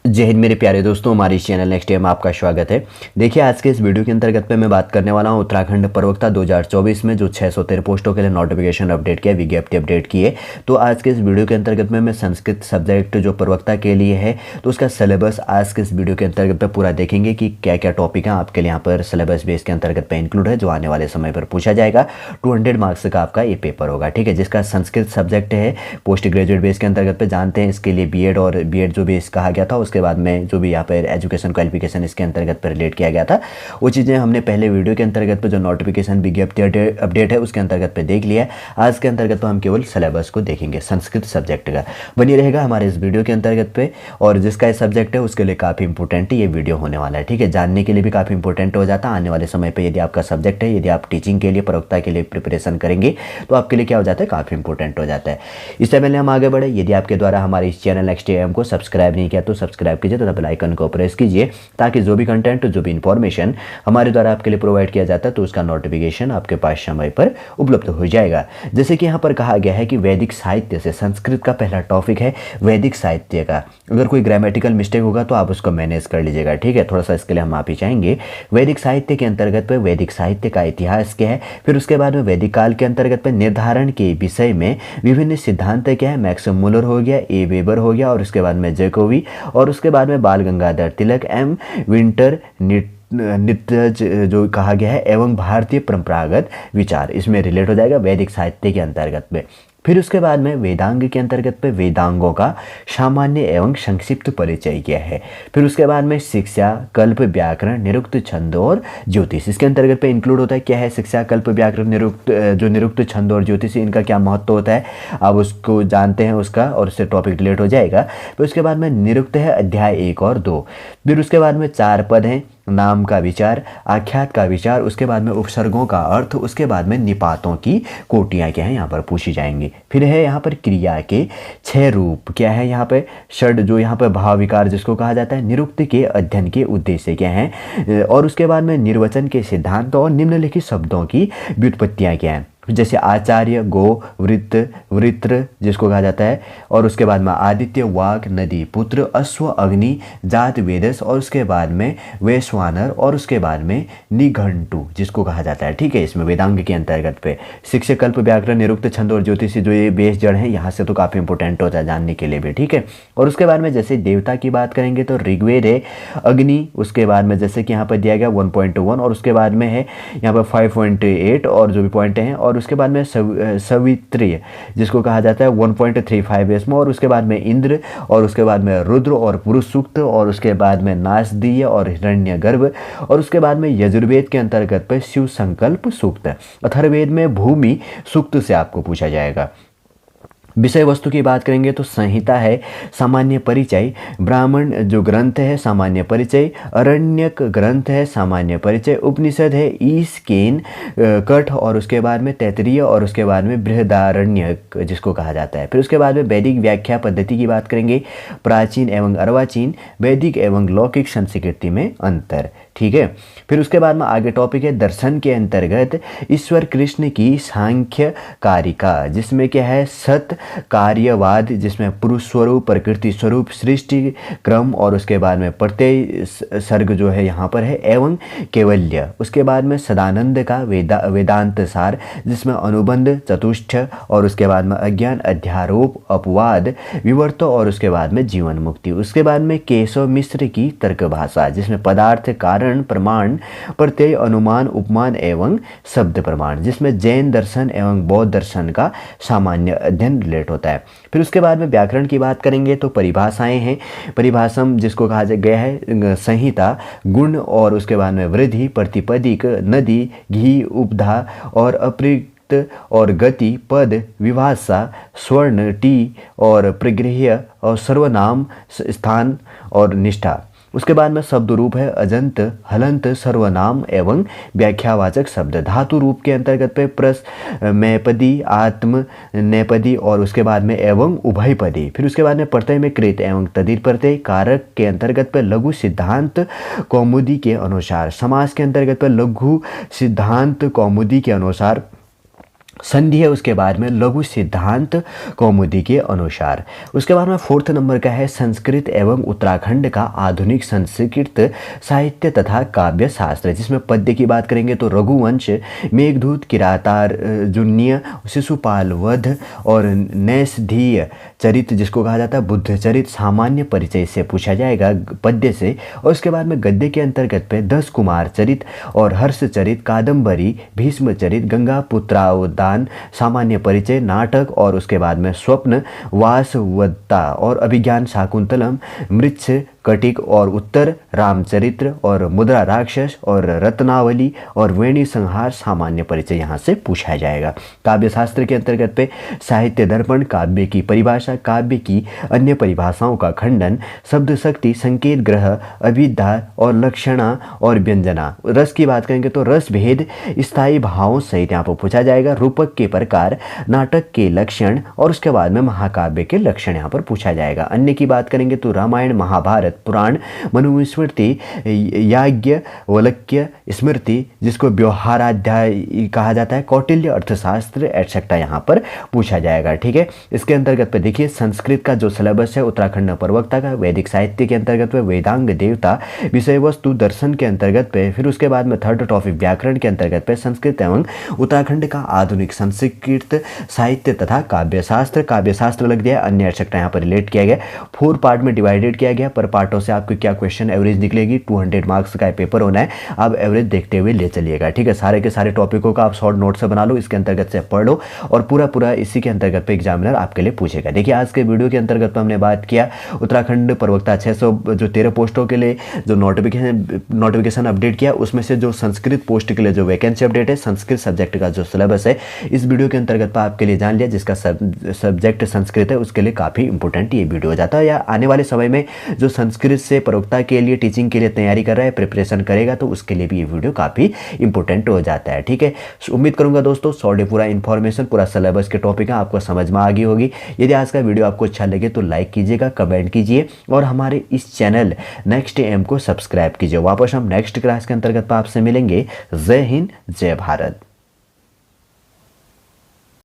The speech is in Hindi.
जय हिंद मेरे प्यारे दोस्तों, हमारे इस चैनल नेक्स्ट डे में आपका स्वागत है। देखिए, आज के इस वीडियो के अंतर्गत पे मैं बात करने वाला हूँ उत्तराखंड प्रवक्ता 2024 में जो 613 पोस्टों के लिए नोटिफिकेशन अपडेट किया, विज्ञप्ति अपडेट की है। तो आज के इस वीडियो के अंतर्गत में मैं संस्कृत सब्जेक्ट जो प्रवक्ता के लिए है तो उसका सिलेबस आज के इस वीडियो के अंतर्गत पे पूरा देखेंगे कि क्या क्या टॉपिक है आपके लिए यहाँ पर सिलेबस बेस के अंतर्गत पे इंक्लूड है, जो आने वाले समय पर पूछा जाएगा। 200 मार्क्स का आपका ये पेपर होगा, ठीक है, जिसका संस्कृत सब्जेक्ट है पोस्ट ग्रेजुएट बेस के अंतर्गत पे। जानते हैं इसके लिए बीएड और बीएड जो बेस कहा गया था, उसके बाद में जो भी यहाँ पर एजुकेशन क्वालिफिकेशन इसके अंतर्गत पर रिलेट किया गया था, वो चीज़ें हमने पहले वीडियो के अंतर्गत पे जो नोटिफिकेशन विज्ञप्ति अपडेट है उसके अंतर्गत पे देख लिया। आज के अंतर्गत तो हम केवल सिलेबस को देखेंगे संस्कृत सब्जेक्ट का। बनी रहेगा हमारे इस वीडियो के अंतर्गत पे, और जिसका ये सब्जेक्ट है उसके लिए काफ़ी इंपॉर्टेंट ये वीडियो होने वाला है, ठीक है, जानने के लिए भी काफ़ी इंपॉर्टेंट हो जाता है। आने वाले समय पर यदि आपका सब्जेक्ट है, यदि आप टीचिंग के लिए प्रवक्ता के लिए प्रिपरेशन करेंगे तो आपके लिए क्या हो जाता है, काफ़ी इंपॉर्टेंट हो जाता है। इससे पहले हम आगे बढ़े, यदि आपके द्वारा हमारे इस चैनल नेक्स्ट एएम को सब्सक्राइब नहीं किया तो सब्सक्राइब कीजिए तथा बेल आइकन को प्रेस कीजिए, ताकि जो भी कंटेंट, जो भी इंफॉर्मेशन हमारे द्वारा आपके लिए प्रोवाइड किया जाता है तो उसका नोटिफिकेशन आपके पास समय पर उपलब्ध हो जाएगा। जैसे कि यहाँ पर कहा गया है कि वैदिक साहित्य से, संस्कृत का पहला टॉपिक है वैदिक साहित्य का। अगर कोई ग्रामेटिकल मिस्टेक होगा तो आप उसको मैनेज कर लीजिएगा, ठीक है, थोड़ा सा इसके लिए हम माफी चाहेंगे। वैदिक साहित्य के अंतर्गत पे वैदिक साहित्य का इतिहास क्या है, फिर उसके बाद में वैदिक काल के अंतर्गत पे निर्धारण के विषय में विभिन्न सिद्धांत क्या है, मैक्स मुलर हो गया, ए वेबर हो गया, और उसके बाद में जैकोबी, और उसके बाद में बाल गंगाधर तिलक, एम विंटर नित्य जो कहा गया है, एवं भारतीय परंपरागत विचार इसमें रिलेट हो जाएगा वैदिक साहित्य के अंतर्गत में। फिर उसके बाद में वेदांग के अंतर्गत पे वेदांगों का सामान्य एवं संक्षिप्त परिचय क्या है। फिर उसके बाद में शिक्षा, कल्प, व्याकरण, निरुक्त, छंद और ज्योतिष इसके अंतर्गत पे इंक्लूड होता है। क्या है शिक्षा, कल्प, व्याकरण, निरुक्त, छंद और ज्योतिष, इनका क्या महत्व होता है आप उसको जानते हैं उसका, और उससे टॉपिक रिलेट हो जाएगा। फिर उसके बाद में निरुक्त है अध्याय 1 और 2। फिर उसके बाद में 4 पद हैं, नाम का विचार, आख्यात का विचार, उसके बाद में उपसर्गों का अर्थ, उसके बाद में निपातों की कोटियाँ क्या है यहाँ पर पूछी जाएंगी। फिर है यहाँ पर क्रिया के 6 रूप, क्या है यहाँ पे षड, जो यहाँ पर भाव विकार जिसको कहा जाता है, निरुक्त के अध्ययन के उद्देश्य क्या हैं, और उसके बाद में निर्वचन के सिद्धांत और निम्नलिखित शब्दों की व्युत्पत्तियाँ क्या हैं, जैसे आचार्य, गो, वृत्त, वृत्र जिसको कहा जाता है, और उसके बाद में आदित्य, वाक, नदी, पुत्र, अश्व, अग्नि, जात, वेदस, और उसके बाद में वैश्वानर, और उसके बाद में निघंटु जिसको कहा जाता है, ठीक है। इसमें वेदांग के अंतर्गत पे शिक्षक, कल्प, व्याकरण, निरुक्त, छंद और ज्योतिषी जो ये बेस जड़ है, यहाँ से तो काफ़ी इंपॉर्टेंट होता है जानने के लिए भी, ठीक है। और उसके बाद में जैसे देवता की बात करेंगे तो ऋग्वेद है, अग्नि, उसके बाद में जैसे कि यहाँ पर दिया गया 1.1, और उसके बाद में है यहाँ पर 5.8 और जो भी पॉइंट हैं, और उसके बाद में सवित्रीय जिसको कहा जाता है 1.35 इसमें, और उसके बाद में इंद्र, और उसके बाद में रुद्र और पुरुष सूक्त, और उसके बाद में नासदीय और हिरण्यगर्भ, और उसके बाद में यजुर्वेद के अंतर्गत पर शिव संकल्प सूक्त, अथर्ववेद में भूमि सूक्त से आपको पूछा जाएगा। विषय वस्तु की बात करेंगे तो संहिता है, सामान्य परिचय, ब्राह्मण जो ग्रंथ है सामान्य परिचय, अरण्यक ग्रंथ है सामान्य परिचय, उपनिषद है, ईश, केन, कठ, और उसके बाद में तैतरीय, और उसके बाद में बृहदारण्यक जिसको कहा जाता है। फिर उसके बाद में वैदिक व्याख्या पद्धति की बात करेंगे, प्राचीन एवं अर्वाचीन, वैदिक एवं लौकिक संस्कृति में अंतर, ठीक है। फिर उसके बाद में आगे टॉपिक है दर्शन के अंतर्गत ईश्वर कृष्ण की सांख्य कारिका, जिसमें क्या है सत कार्यवाद, जिसमें पुरुष स्वरूप, प्रकृति स्वरूप, सृष्टि क्रम, और उसके बाद में प्रत्यय सर्ग जो है यहाँ पर है, एवं केवल्य। उसके बाद में सदानंद का वेदांत सार, जिसमें अनुबंध, चतुष्ट, और उसके बाद में अज्ञान, अध्यारोप, अपवाद, विवर्त, और उसके बाद में जीवन मुक्ति। उसके बाद में केशव मिश्र की तर्क भाषा, जिसमें पदार्थ, कारण, प्रमाण, प्रत्यय, अनुमान, उपमान एवं शब्द प्रमाण, जिसमें जैन दर्शन एवं बौद्ध दर्शन का सामान्य अध्ययन रिलेट होता है। फिर उसके बाद में व्याकरण की बात करेंगे तो परिभाषाएं हैं, परिभाषम जिसको कहा गया है संहिता, गुण, और उसके बाद में वृद्धि, प्रतिपदिक, नदी, घी, उपधा और अप्रयुक्त, और गति, पद, विभाषा, स्वर्ण, टी, और प्रगृह्य, और सर्वनाम, स्थान और निष्ठा। उसके बाद में शब्द रूप है अजंत, हलंत, सर्वनाम एवं व्याख्यावाचक शब्द। धातु रूप के अंतर्गत पे प्रस, मैपदी, आत्म नेपदी, और उसके बाद में एवं उभयपदी। फिर उसके बाद में प्रत्यय में कृत एवं तदिर प्रत्यय। कारक के अंतर्गत पे लघु सिद्धांत कौमुदी के अनुसार। समास के अंतर्गत पे लघु सिद्धांत कौमुदी के अनुसार संधि है उसके बाद में लघु सिद्धांत कौमुदी के अनुसार। उसके बाद में 4th नंबर का है संस्कृत एवं उत्तराखंड का आधुनिक संस्कृत साहित्य तथा काव्य शास्त्र, जिसमें पद्य की बात करेंगे तो रघुवंश, मेघदूत, किरातार जुन्य, शिशुपाल वध और नैषधीय चरित जिसको कहा जाता है बुद्ध चरित सामान्य परिचय से पूछा जाएगा पद्य से। और उसके बाद में गद्य के अंतर्गत पे 10 कुमार चरित और हर्ष चरित, कादम्बरी, भीष्म चरित, गंगा पुत्रावदान, सामान्य परिचय, नाटक और उसके बाद में स्वप्न, वासवदत्ता और अभिज्ञान शाकुंतलम, मृच्छ कटिक और उत्तर, रामचरित्र और मुद्रा राक्षस और रत्नावली और वेणी संहार सामान्य परिचय यहाँ से पूछा जाएगा। काव्य शास्त्र के अंतर्गत पे साहित्य दर्पण, काव्य की परिभाषा, काव्य की अन्य परिभाषाओं का खंडन, शब्द शक्ति, संकेत ग्रह, अभिधा और लक्षणा और व्यंजना। रस की बात करेंगे तो रस भेद, स्थायी भावों सहित यहाँ पर पूछा जाएगा। रूपक के प्रकार, नाटक के लक्षण और उसके बाद में महाकाव्य के लक्षण यहाँ पर पूछा जाएगा। अन्य की बात करेंगे तो रामायण, महाभारत, पुराण, मनुस्मृति, याज्ञवल्क्य स्मृति जिसको व्यवहाराध्याय कहा जाता है, कौटिल्य अर्थशास्त्र एटसेट्रा यहाँ पर पूछा जाएगा। ठीक है, इसके अंतर्गत पे देखिए संस्कृत का जो सिलेबस है उत्तराखंड प्रवक्ता का, वैदिक साहित्य के अंतर्गत पे वेदांग देवता, विषय वस्तु दर्शन के अंतर्गत पे, फिर उसके बाद में 3rd टॉपिक व्याकरण के अंतर्गत पे संस्कृत एवं उत्तराखंड का आधुनिक संस्कृत साहित्य तथा काव्य शास्त्र लग गया, अन्य एटसेट्रा यहाँ पर रिलेट किया गया। 4 पार्ट में डिवाइडेड किया गया, पर पार्टों से आपको क्या क्वेश्चन एवरेज निकलेगी। 200 मार्क्स का पेपर होना है, आप एवरेज देखते हुए ले चलिएगा। ठीक है, सारे के सारे टॉपिकों का आप शॉर्ट नोट से बना लो, इसके अंतर्गत से पढ़ लो और पूरा इसी के अंतर्गत पे एग्जामिनर आपके लिए पूछेगा। देखिए आज के वीडियो के अंतर्गत हमने बात किया उत्तराखंड प्रवक्ता 613 पोस्टों के लिए जो नोटिफिकेशन अपडेट किया, उसमें से जो संस्कृत पोस्ट के लिए जो वैकेंसी अपडेट है, संस्कृत सब्जेक्ट का जो सिलेबस है, इस वीडियो के अंतर्गत आपके लिए जान लिया। जिसका सब्जेक्ट संस्कृत है उसके लिए काफ़ी इंपॉर्टेंट ये वीडियो हो जाता है, या आने वाले समय में जो संस्कृत से प्रवक्ता के लिए टीचिंग के लिए तैयारी कर रहा है, प्रिपरेशन करेगा, तो उसके लिए भी ये वीडियो काफ़ी इंपॉर्टेंट हो जाता है। ठीक है, उम्मीद करूंगा दोस्तों सॉरी पूरा इन्फॉर्मेशन, पूरा सिलेबस के टॉपिक है आपको समझ में आ गई होगी। यदि आज का वीडियो आपको अच्छा लगे तो लाइक कीजिएगा, कमेंट कीजिए और हमारे इस चैनल नेक्स्ट एम को सब्सक्राइब कीजिए। वापस हम नेक्स्ट क्लास के अंतर्गत आपसे मिलेंगे। जय हिंद, जय भारत।